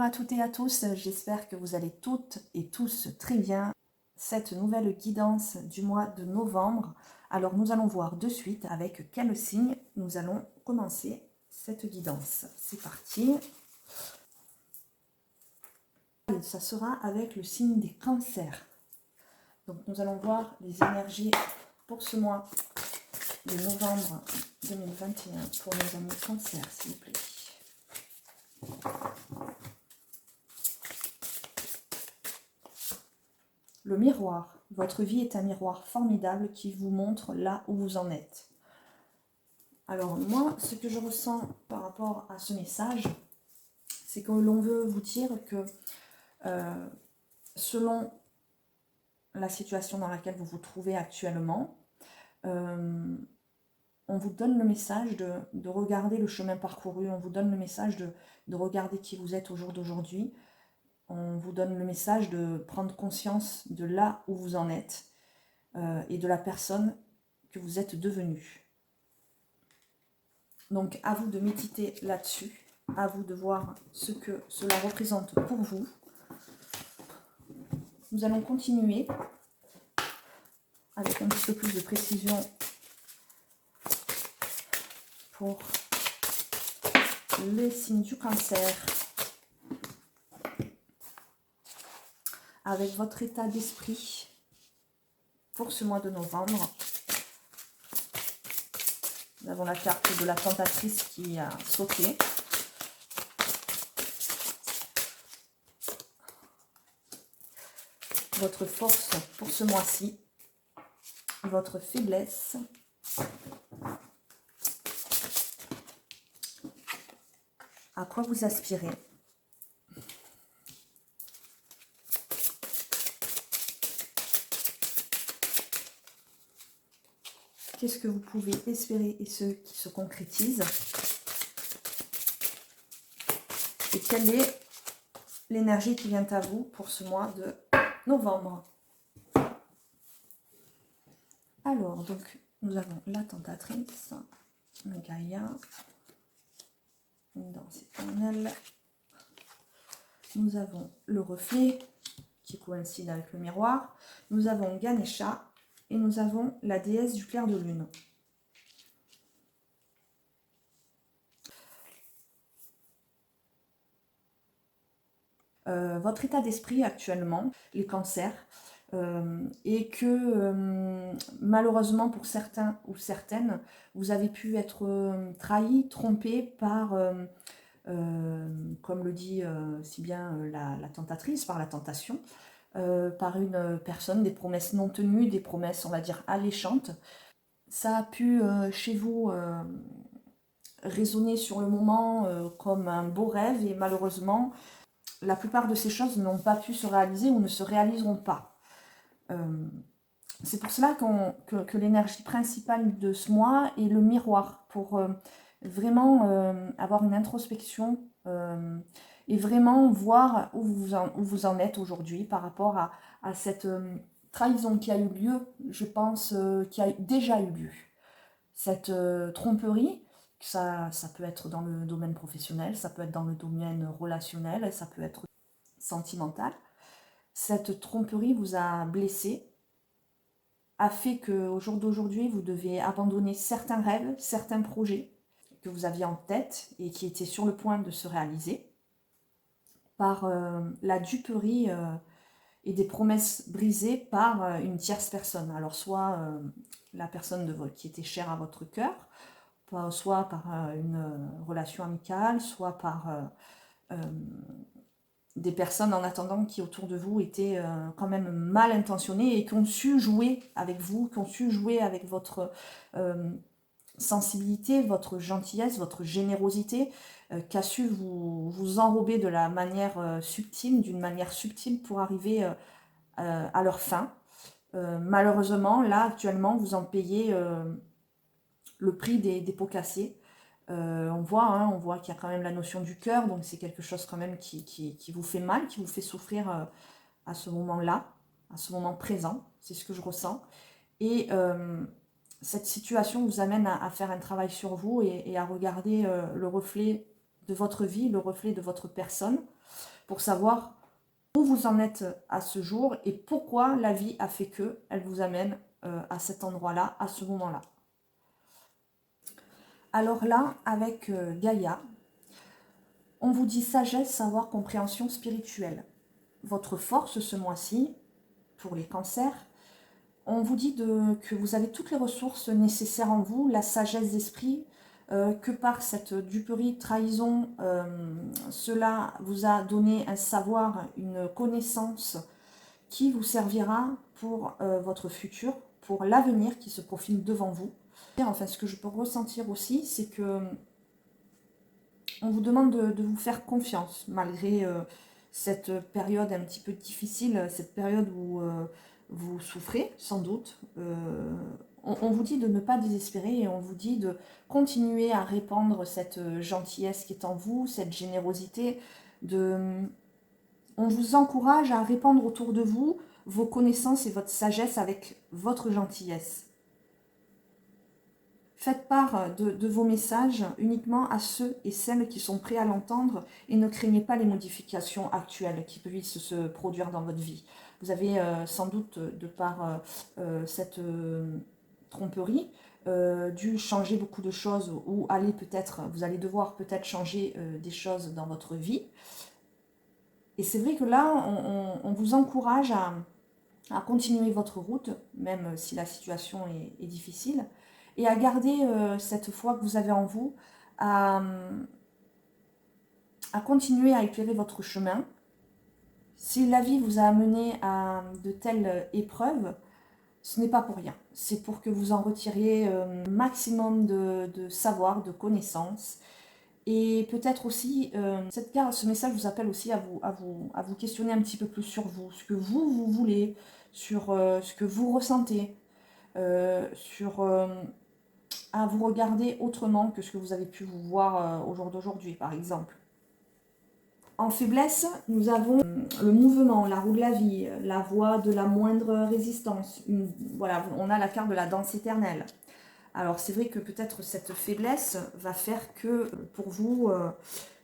à toutes et à tous, j'espère que vous allez toutes et tous très bien. Cette nouvelle guidance du mois de novembre, alors nous allons voir de suite avec quel signe nous allons commencer cette guidance. C'est parti. Et ça sera avec le signe des cancers. Donc nous allons voir les énergies pour ce mois de novembre 2021 pour nos amis cancers, s'il vous plaît. Le miroir. Votre vie est un miroir formidable qui vous montre là où vous en êtes. Alors moi, ce que je ressens par rapport à ce message, c'est que l'on veut vous dire que selon la situation dans laquelle vous vous trouvez actuellement, on vous donne le message de regarder le chemin parcouru, on vous donne le message de regarder qui vous êtes au jour d'aujourd'hui, on vous donne le message de prendre conscience de là où vous en êtes et de la personne que vous êtes devenue. Donc à vous de méditer là-dessus, à vous de voir ce que cela représente pour vous. Nous allons continuer avec un petit peu plus de précision pour les signes du cancer, avec votre état d'esprit pour ce mois de novembre. Nous avons la carte de la tentatrice qui a sauté. Votre force pour ce mois-ci, votre faiblesse, à quoi vous aspirez. Qu'est-ce que vous pouvez espérer et ce qui se concrétise? Et quelle est l'énergie qui vient à vous pour ce mois de novembre? Alors, donc, nous avons la tentatrice, le Gaïa, une danse éternelle. Nous avons le reflet qui coïncide avec le miroir. Nous avons Ganesha et nous avons la déesse du clair de lune. Votre état d'esprit actuellement, les cancers, et que malheureusement pour certains ou certaines, vous avez pu être trahi, trompé par, comme le dit si bien la tentatrice, par la tentation, par une personne, des promesses non tenues, des promesses, on va dire, alléchantes. Ça a pu chez vous résonner sur le moment comme un beau rêve et malheureusement, la plupart de ces choses n'ont pas pu se réaliser ou ne se réaliseront pas. C'est pour cela que l'énergie principale de ce mois est le miroir, pour vraiment avoir une introspection et vraiment voir où vous en êtes aujourd'hui par rapport à cette trahison qui a eu lieu, je pense, qui a déjà eu lieu. Cette tromperie, ça peut être dans le domaine professionnel, ça peut être dans le domaine relationnel, ça peut être sentimental. Cette tromperie vous a blessé, a fait qu'au jour d'aujourd'hui, vous devez abandonner certains rêves, certains projets que vous aviez en tête et qui étaient sur le point de se réaliser par la duperie et des promesses brisées par une tierce personne. Alors soit la personne qui était chère à votre cœur, soit par une relation amicale, soit par des personnes en attendant qui autour de vous étaient quand même mal intentionnées et qui ont su jouer avec vous, qui ont su jouer avec votre sensibilité, votre gentillesse, votre générosité, qui a su vous enrober de la manière subtile, d'une manière subtile pour arriver à leur fin. Malheureusement, là, actuellement, vous en payez le prix des pots cassés. On voit qu'il y a quand même la notion du cœur, donc c'est quelque chose quand même qui vous fait mal, qui vous fait souffrir à ce moment-là, à ce moment présent, c'est ce que je ressens. Et cette situation vous amène à faire un travail sur vous et à regarder le reflet de votre vie, le reflet de votre personne, pour savoir où vous en êtes à ce jour et pourquoi la vie a fait que elle vous amène à cet endroit-là, à ce moment-là. Alors là, avec Gaïa, on vous dit sagesse, savoir, compréhension spirituelle. Votre force ce mois-ci, pour les cancers, on vous dit que vous avez toutes les ressources nécessaires en vous, la sagesse d'esprit, que par cette duperie, trahison, cela vous a donné un savoir, une connaissance qui vous servira pour votre futur, pour l'avenir qui se profile devant vous. Enfin, ce que je peux ressentir aussi, c'est que on vous demande de vous faire confiance, malgré cette période un petit peu difficile, cette période où vous souffrez, sans doute. On vous dit de ne pas désespérer et on vous dit de continuer à répandre cette gentillesse qui est en vous, cette générosité. On vous encourage à répandre autour de vous vos connaissances et votre sagesse avec votre gentillesse. Faites part de vos messages uniquement à ceux et celles qui sont prêts à l'entendre et ne craignez pas les modifications actuelles qui puissent se produire dans votre vie. Vous avez sans doute, de par cette tromperie, dû changer beaucoup de choses ou vous allez devoir peut-être changer des choses dans votre vie. Et c'est vrai que là, on vous encourage à continuer votre route, même si la situation est difficile, et à garder cette foi que vous avez en vous, à continuer à éclairer votre chemin. Si la vie vous a amené à de telles épreuves, ce n'est pas pour rien. C'est pour que vous en retiriez un maximum de savoir, de connaissances. Et peut-être aussi, ce message vous appelle aussi à vous questionner un petit peu plus sur vous, ce que vous voulez, sur ce que vous ressentez, à vous regarder autrement que ce que vous avez pu vous voir au jour d'aujourd'hui, par exemple. En faiblesse, nous avons le mouvement, la roue de la vie, la voie de la moindre résistance. Voilà, on a la carte de la danse éternelle. Alors c'est vrai que peut-être cette faiblesse va faire que pour vous,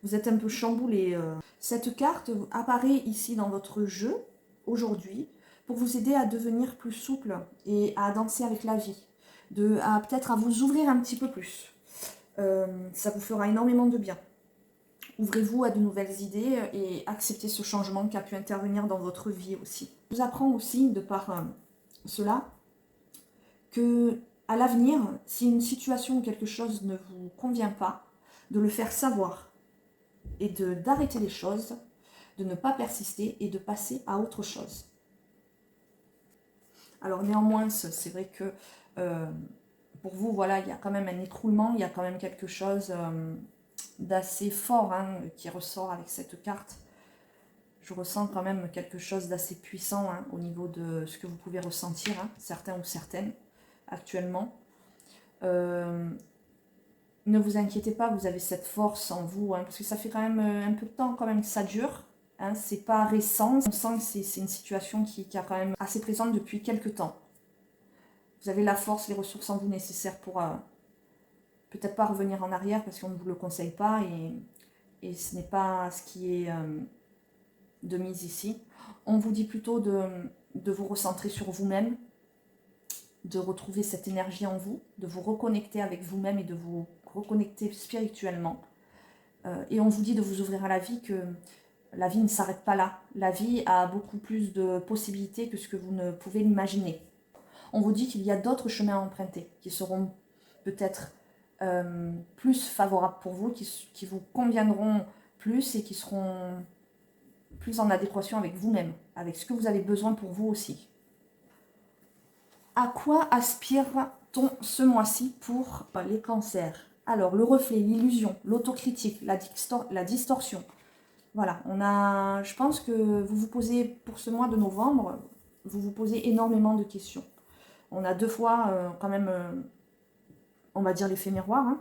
vous êtes un peu chamboulé. Cette carte apparaît ici dans votre jeu, aujourd'hui, pour vous aider à devenir plus souple et à danser avec la vie. Peut-être à vous ouvrir un petit peu plus. Ça vous fera énormément de bien. Ouvrez-vous à de nouvelles idées et acceptez ce changement qui a pu intervenir dans votre vie aussi. Je vous apprends aussi, de par cela, que à l'avenir, si une situation ou quelque chose ne vous convient pas, de le faire savoir et d'arrêter les choses, de ne pas persister et de passer à autre chose. Alors néanmoins, c'est vrai que pour vous, voilà, il y a quand même un écroulement, il y a quand même quelque chose d'assez fort qui ressort avec cette carte. Je ressens quand même quelque chose d'assez puissant au niveau de ce que vous pouvez ressentir, certains ou certaines, actuellement. Ne vous inquiétez pas, vous avez cette force en vous, parce que ça fait quand même un peu de temps quand même que ça dure. C'est pas récent, on sent que c'est une situation qui est quand même assez présente depuis quelques temps. Vous avez la force, les ressources en vous nécessaires pour peut-être pas revenir en arrière parce qu'on ne vous le conseille pas et ce n'est pas ce qui est de mise ici. On vous dit plutôt de vous recentrer sur vous-même, de retrouver cette énergie en vous, de vous reconnecter avec vous-même et de vous reconnecter spirituellement. Et on vous dit de vous ouvrir à la vie, que la vie ne s'arrête pas là. La vie a beaucoup plus de possibilités que ce que vous ne pouvez l'imaginer. On vous dit qu'il y a d'autres chemins à emprunter, qui seront peut-être plus favorables pour vous, qui vous conviendront plus et qui seront plus en adéquation avec vous-même, avec ce que vous avez besoin pour vous aussi. À quoi aspire-t-on ce mois-ci pour les cancers? Alors, le reflet, l'illusion, l'autocritique, la distorsion. Voilà, je pense que vous vous posez, pour ce mois de novembre, vous vous posez énormément de questions. On a 2 fois quand même, on va dire, l'effet miroir.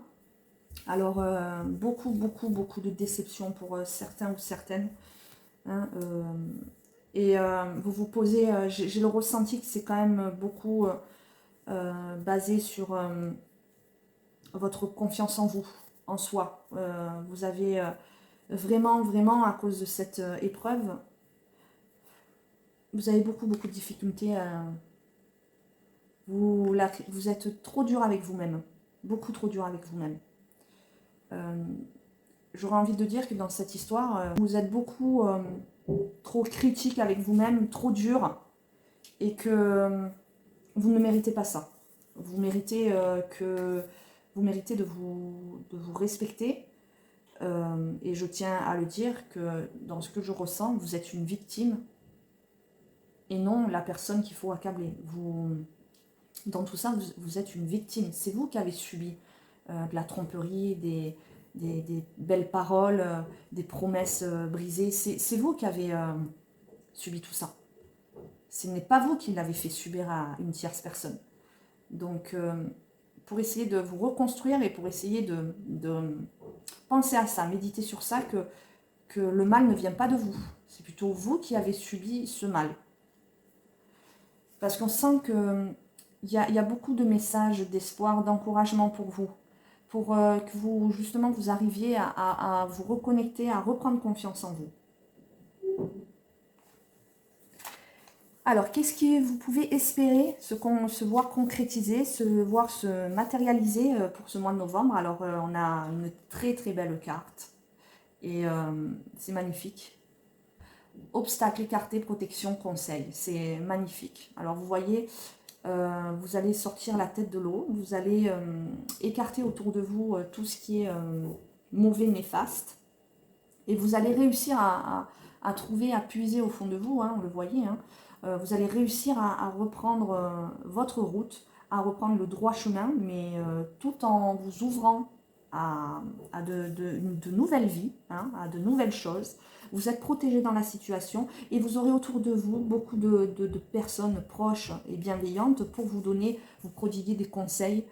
Alors, beaucoup de déceptions pour certains ou certaines. Vous vous posez, j'ai le ressenti que c'est quand même beaucoup basé sur votre confiance en vous, en soi. Vous avez Vraiment, vraiment, à cause de cette épreuve, vous avez beaucoup, beaucoup de difficultés. Vous êtes trop dur avec vous-même. Beaucoup trop dur avec vous-même. J'aurais envie de dire que dans cette histoire, vous êtes beaucoup trop critique avec vous-même, trop dur, et que vous ne méritez pas ça. Vous méritez de vous respecter. Et je tiens à le dire que dans ce que je ressens, vous êtes une victime et non la personne qu'il faut accabler. Dans tout ça, vous êtes une victime. C'est vous qui avez subi de la tromperie, des belles paroles, des promesses brisées. C'est vous qui avez subi tout ça. Ce n'est pas vous qui l'avez fait subir à une tierce personne. Donc, pour essayer de vous reconstruire et pour essayer de penser à ça, méditer sur ça, que le mal ne vient pas de vous. C'est plutôt vous qui avez subi ce mal. Parce qu'on sent qu'il y a beaucoup de messages d'espoir, d'encouragement pour vous. Pour que vous, justement, vous arriviez à vous reconnecter, à reprendre confiance en vous. Alors, qu'est-ce que vous pouvez espérer se voir concrétiser, se voir se matérialiser pour ce mois de novembre? Alors, on a une très très belle carte et c'est magnifique. Obstacle écarté, protection, conseil. C'est magnifique. Alors, vous voyez, vous allez sortir la tête de l'eau, vous allez écarter autour de vous tout ce qui est mauvais, néfaste et vous allez réussir à trouver, à puiser au fond de vous, hein, vous le voyez, hein. Vous allez réussir à reprendre votre route, à reprendre le droit chemin, mais tout en vous ouvrant à de nouvelles vies, hein, à de nouvelles choses. Vous êtes protégé dans la situation et vous aurez autour de vous beaucoup de personnes proches et bienveillantes pour vous donner, vous prodiguer des conseils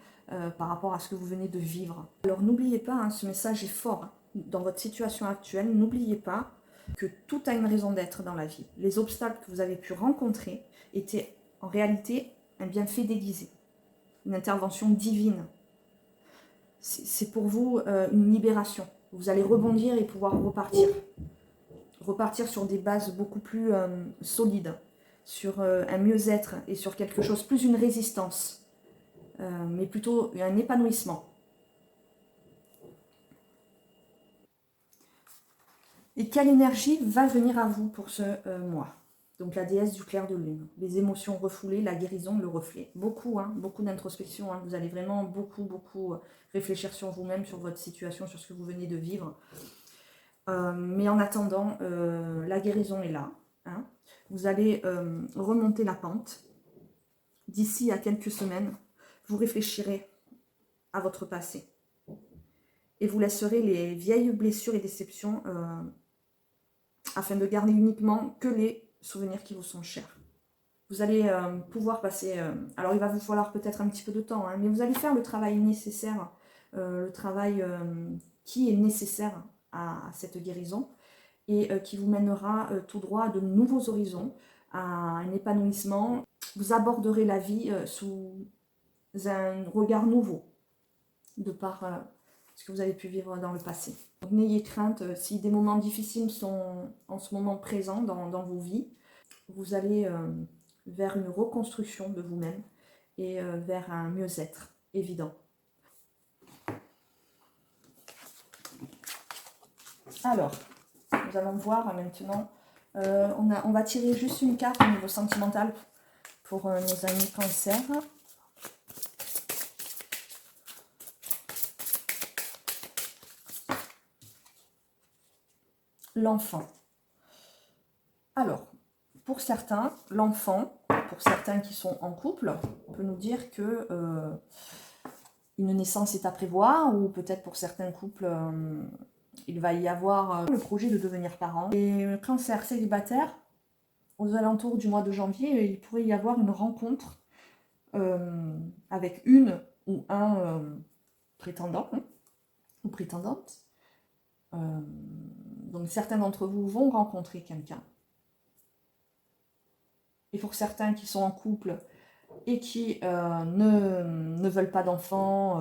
par rapport à ce que vous venez de vivre. Alors n'oubliez pas, hein, ce message est fort, hein, dans votre situation actuelle, n'oubliez pas que tout a une raison d'être dans la vie. Les obstacles que vous avez pu rencontrer étaient en réalité un bienfait déguisé, une intervention divine. C'est pour vous une libération. Vous allez rebondir et pouvoir repartir sur des bases beaucoup plus solides, sur un mieux-être et sur quelque chose, plus une résistance, mais plutôt un épanouissement. Et quelle énergie va venir à vous pour ce mois? Donc la déesse du clair de lune, les émotions refoulées, la guérison, le reflet. Beaucoup, hein, beaucoup d'introspection. Hein. Vous allez vraiment beaucoup réfléchir sur vous-même, sur votre situation, sur ce que vous venez de vivre. Mais en attendant, la guérison est là. Hein. Vous allez remonter la pente. D'ici à quelques semaines, vous réfléchirez à votre passé. Et vous laisserez les vieilles blessures et déceptions afin de garder uniquement que les souvenirs qui vous sont chers. Vous allez pouvoir passer... alors il va vous falloir peut-être un petit peu de temps, hein, mais vous allez faire le travail nécessaire, le travail qui est nécessaire à cette guérison et qui vous mènera tout droit à de nouveaux horizons, à un épanouissement. Vous aborderez la vie sous un regard nouveau, de par ce que vous avez pu vivre dans le passé. Donc n'ayez crainte, si des moments difficiles sont en ce moment présents dans vos vies, vous allez vers une reconstruction de vous-même et vers un mieux-être évident. Alors, nous allons voir maintenant, on va tirer juste une carte au niveau sentimental pour nos amis Cancer. L'enfant. Alors, pour certains, l'enfant, pour certains qui sont en couple, on peut nous dire que une naissance est à prévoir, ou peut-être pour certains couples, il va y avoir le projet de devenir parent. Et Cancer célibataire, aux alentours du mois de janvier, il pourrait y avoir une rencontre avec une ou un prétendant ou prétendante. Donc certains d'entre vous vont rencontrer quelqu'un. Et pour certains qui sont en couple et qui ne veulent pas d'enfants,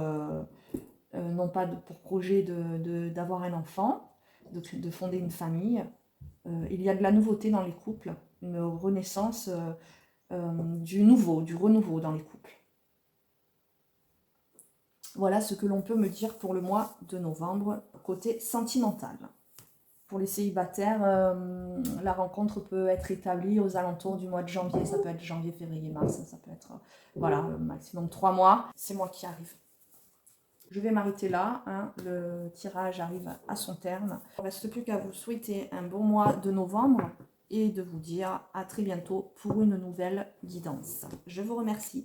n'ont pas pour projet d'avoir un enfant, de fonder une famille. Il y a de la nouveauté dans les couples, une renaissance du renouveau dans les couples. Voilà ce que l'on peut me dire pour le mois de novembre, côté sentimental. Pour les célibataires, la rencontre peut être établie aux alentours du mois de janvier. Ça peut être janvier, février, mars. Ça peut être, voilà, maximum 3 mois. C'est moi qui arrive. Je vais m'arrêter là. Hein. Le tirage arrive à son terme. Il ne reste plus qu'à vous souhaiter un bon mois de novembre et de vous dire à très bientôt pour une nouvelle guidance. Je vous remercie.